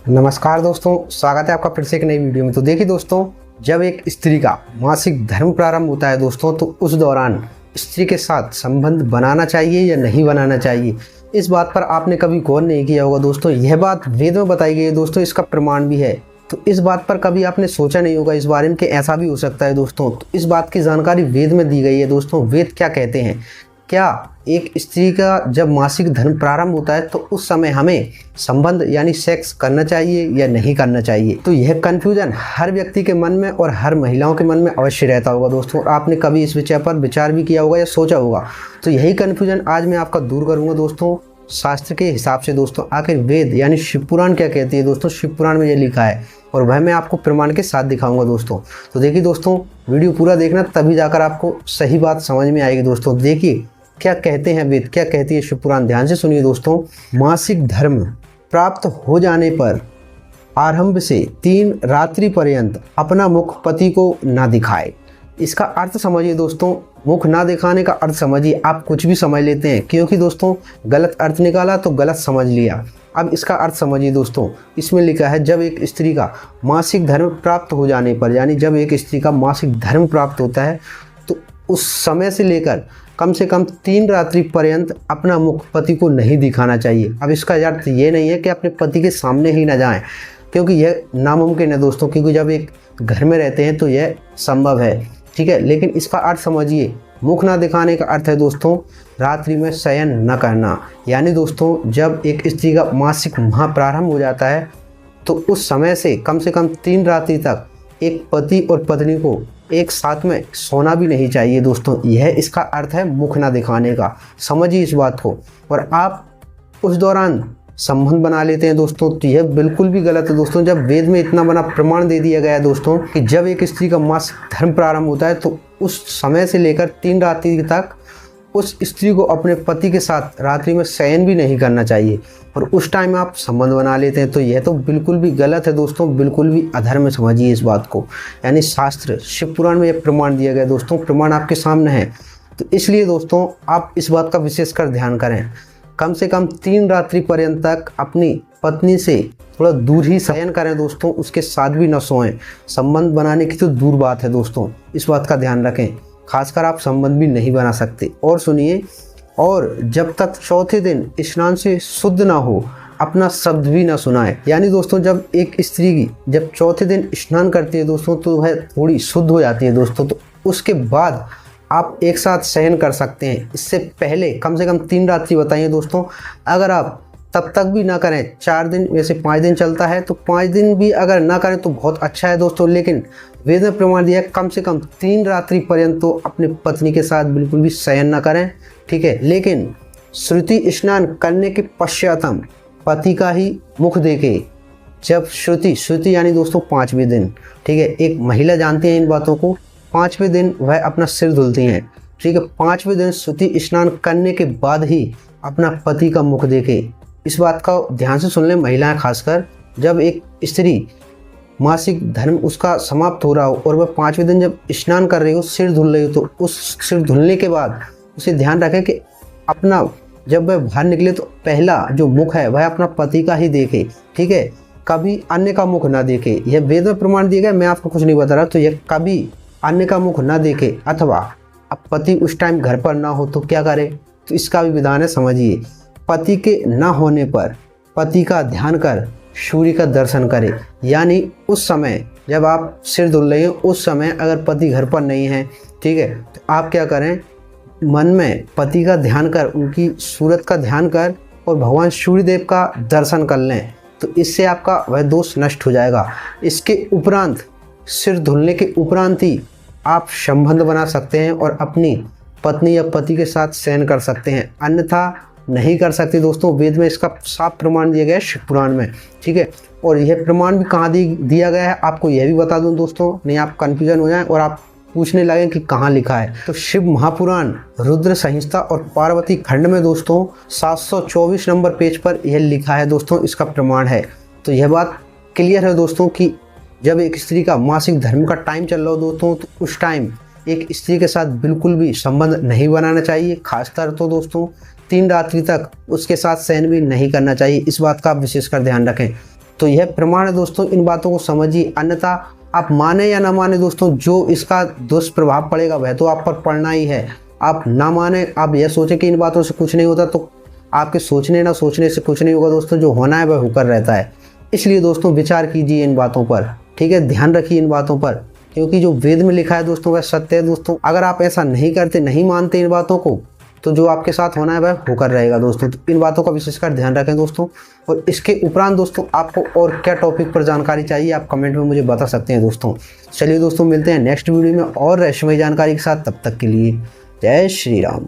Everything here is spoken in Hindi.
नमस्कार दोस्तों, स्वागत है आपका फिर से एक नई वीडियो में। तो देखिए दोस्तों, जब एक स्त्री का मासिक धर्म प्रारंभ होता है दोस्तों, तो उस दौरान स्त्री के साथ संबंध बनाना चाहिए या नहीं बनाना चाहिए, इस बात पर आपने कभी गौर नहीं किया होगा दोस्तों। यह बात वेद में बताई गई है दोस्तों, इसका प्रमाण भी है। तो इस बात पर कभी आपने सोचा नहीं होगा इस बारे में कि ऐसा भी हो सकता है दोस्तों। तो इस बात की जानकारी वेद में दी गई है दोस्तों। वेद क्या कहते हैं, क्या एक स्त्री का जब मासिक धर्म प्रारंभ होता है तो उस समय हमें संबंध यानी सेक्स करना चाहिए या नहीं करना चाहिए। तो यह कंफ्यूजन हर व्यक्ति के मन में और हर महिलाओं के मन में अवश्य रहता होगा दोस्तों। आपने कभी इस विषय पर विचार भी किया होगा या सोचा होगा। तो यही कंफ्यूजन आज मैं आपका दूर करूंगा दोस्तों, शास्त्र के हिसाब से दोस्तों। आखिर वेद यानी शिव पुराण क्या कहती है दोस्तों। शिव पुराण में यह लिखा है और वह मैं आपको प्रमाण के साथ दिखाऊंगा दोस्तों। तो देखिए दोस्तों, वीडियो पूरा देखना, तभी जाकर आपको सही बात समझ में आएगी दोस्तों। देखिए क्या कहते हैं वेद, क्या कहती है शिव पुराण, ध्यान से सुनिए दोस्तों। मासिक धर्म प्राप्त हो जाने पर आरंभ से 3 रात्रि पर्यंत अपना मुख पति को ना दिखाए। इसका अर्थ समझिए दोस्तों। मुख ना दिखाने का अर्थ समझिए। आप कुछ भी समझ लेते हैं, क्योंकि दोस्तों गलत अर्थ निकाला तो गलत समझ लिया। अब इसका अर्थ समझिए दोस्तों। इसमें लिखा है जब एक स्त्री का मासिक धर्म प्राप्त हो जाने पर, यानी जब एक स्त्री का मासिक धर्म प्राप्त होता है तो उस समय से लेकर कम से कम 3 रात्रि पर्यंत अपना मुख पति को नहीं दिखाना चाहिए। अब इसका अर्थ ये नहीं है कि अपने पति के सामने ही ना जाएं, क्योंकि यह नामुमकिन है दोस्तों। क्योंकि जब एक घर में रहते हैं तो यह संभव है, ठीक है। लेकिन इसका अर्थ समझिए। मुख ना दिखाने का अर्थ है दोस्तों रात्रि में शयन न करना। यानी दोस्तों जब एक स्त्री का मासिक माह प्रारंभ हो जाता है तो उस समय से कम 3 रात्रि तक एक पति और पत्नी को एक साथ में सोना भी नहीं चाहिए दोस्तों। यह इसका अर्थ है मुख ना दिखाने का। समझिए इस बात को। और आप उस दौरान संबंध बना लेते हैं दोस्तों, तो यह बिल्कुल भी गलत है दोस्तों। जब वेद में इतना बड़ा प्रमाण दे दिया गया है दोस्तों कि जब एक स्त्री का मासिक धर्म प्रारंभ होता है तो उस समय से लेकर 3 रात्रि तक उस स्त्री को अपने पति के साथ रात्रि में शयन भी नहीं करना चाहिए, और उस टाइम आप संबंध बना लेते हैं, तो यह तो बिल्कुल भी गलत है दोस्तों, बिल्कुल भी अधर्म। समझिए इस बात को। यानी शास्त्र शिव पुराण में यह प्रमाण दिया गया दोस्तों। प्रमाण आपके सामने है, तो इसलिए दोस्तों आप इस बात का विशेषकर ध्यान करें। कम से कम 3 रात्रि पर्यंत तक अपनी पत्नी से थोड़ा दूर ही शयन करें दोस्तों, उसके साथ भी न सोएं। संबंध बनाने की तो दूर बात है दोस्तों, इस बात का ध्यान रखें। खासकर आप संबंध भी नहीं बना सकते। और सुनिए, और जब तक चौथे दिन स्नान से शुद्ध ना हो अपना शब्द भी ना सुनाए। यानी दोस्तों जब एक स्त्री की जब चौथे दिन स्नान करती है दोस्तों तो वह थोड़ी शुद्ध हो जाती है दोस्तों, तो उसके बाद आप एक साथ शयन कर सकते हैं। इससे पहले कम से कम 3 रात्रि बताइए दोस्तों। अगर आप तब तक भी ना करें, 4 दिन वैसे 5 दिन चलता है, तो 5 दिन भी अगर ना करें तो बहुत अच्छा है दोस्तों। लेकिन वेद ने प्रमाण दिया है कम से कम 3 रात्रि पर्यंत तो अपनी पत्नी के साथ बिल्कुल भी शयन ना करें, ठीक है। लेकिन श्रुति स्नान करने के पश्चातम पति का ही मुख देखे। जब श्रुति यानी दोस्तों 5वें दिन, ठीक है। एक महिला जानती है इन बातों को। 5वें दिन वह अपना सिर धुलती हैं, ठीक है। 5वें दिन श्रुति स्नान करने के बाद ही अपना पति का मुख देखे। इस बात का ध्यान से सुन लें महिलाएं खासकर। जब एक स्त्री मासिक धर्म उसका समाप्त हो रहा हो और वह 5वें दिन जब स्नान कर रही हो, सिर धुल रही हो, तो उस सिर धुलने के बाद उसे ध्यान रखें कि अपना जब वह बाहर निकले तो पहला जो मुख है वह अपना पति का ही देखे, ठीक है। कभी अन्य का मुख ना देखे। यह वेद में प्रमाण दिया गया, मैं आपको कुछ नहीं बता रहा। तो यह कभी अन्य का मुख ना देखे, अथवा अब पति उस टाइम घर पर ना हो तो क्या करे, तो इसका भी विधान है। समझिए, पति के ना होने पर पति का ध्यान कर सूर्य का दर्शन करें। यानी उस समय जब आप सिर धुल रहे हो उस समय अगर पति घर पर नहीं है, ठीक है, तो आप क्या करें, मन में पति का ध्यान कर, उनकी सूरत का ध्यान कर और भगवान सूर्यदेव का दर्शन कर लें। तो इससे आपका वह दोष नष्ट हो जाएगा। इसके उपरांत सिर धुलने के उपरांत ही आप संबंध बना सकते हैं और अपनी पत्नी या पति के साथ शयन कर सकते हैं, अन्यथा नहीं कर सकते दोस्तों। वेद में इसका साफ प्रमाण दिया गया है शिव पुराण में, ठीक है। और यह प्रमाण भी कहाँ दिया गया है आपको यह भी बता दूं दोस्तों, नहीं आप कन्फ्यूजन हो जाएं और आप पूछने लगे कि कहाँ लिखा है। तो शिव महापुराण रुद्र संहिता और पार्वती खंड में दोस्तों 724 नंबर पेज पर यह लिखा है दोस्तों, इसका प्रमाण है। तो यह बात क्लियर है दोस्तों कि जब एक स्त्री का मासिक धर्म का टाइम चल रहा हो दोस्तों, तो उस टाइम एक स्त्री के साथ बिल्कुल भी संबंध नहीं बनाना चाहिए। खासकर तो दोस्तों 3 रात्रि तक उसके साथ शयन भी नहीं करना चाहिए। इस बात का आप विशेषकर ध्यान रखें। तो यह प्रमाण है दोस्तों, इन बातों को समझिए। अन्यथा आप माने या ना माने दोस्तों, जो इसका दुष्प्रभाव पड़ेगा वह तो आप पर पड़ना ही है। आप ना माने, आप यह सोचें कि इन बातों से कुछ नहीं होता, तो आपके सोचने ना सोचने से कुछ नहीं होगा दोस्तों। जो होना है वह होकर रहता है। इसलिए दोस्तों विचार कीजिए इन बातों पर, ठीक है, ध्यान रखिए इन बातों पर, क्योंकि जो वेद में लिखा है दोस्तों वह सत्य है दोस्तों। अगर आप ऐसा नहीं करते, नहीं मानते इन बातों को, तो जो आपके साथ होना है वह होकर रहेगा दोस्तों। तो इन बातों का विशेषकर ध्यान रखें दोस्तों। और इसके उपरांत दोस्तों आपको और क्या टॉपिक पर जानकारी चाहिए, आप कमेंट में मुझे बता सकते हैं दोस्तों। चलिए दोस्तों, मिलते हैं नेक्स्ट वीडियो में और रहस्यमय जानकारी के साथ। तब तक के लिए जय श्री राम।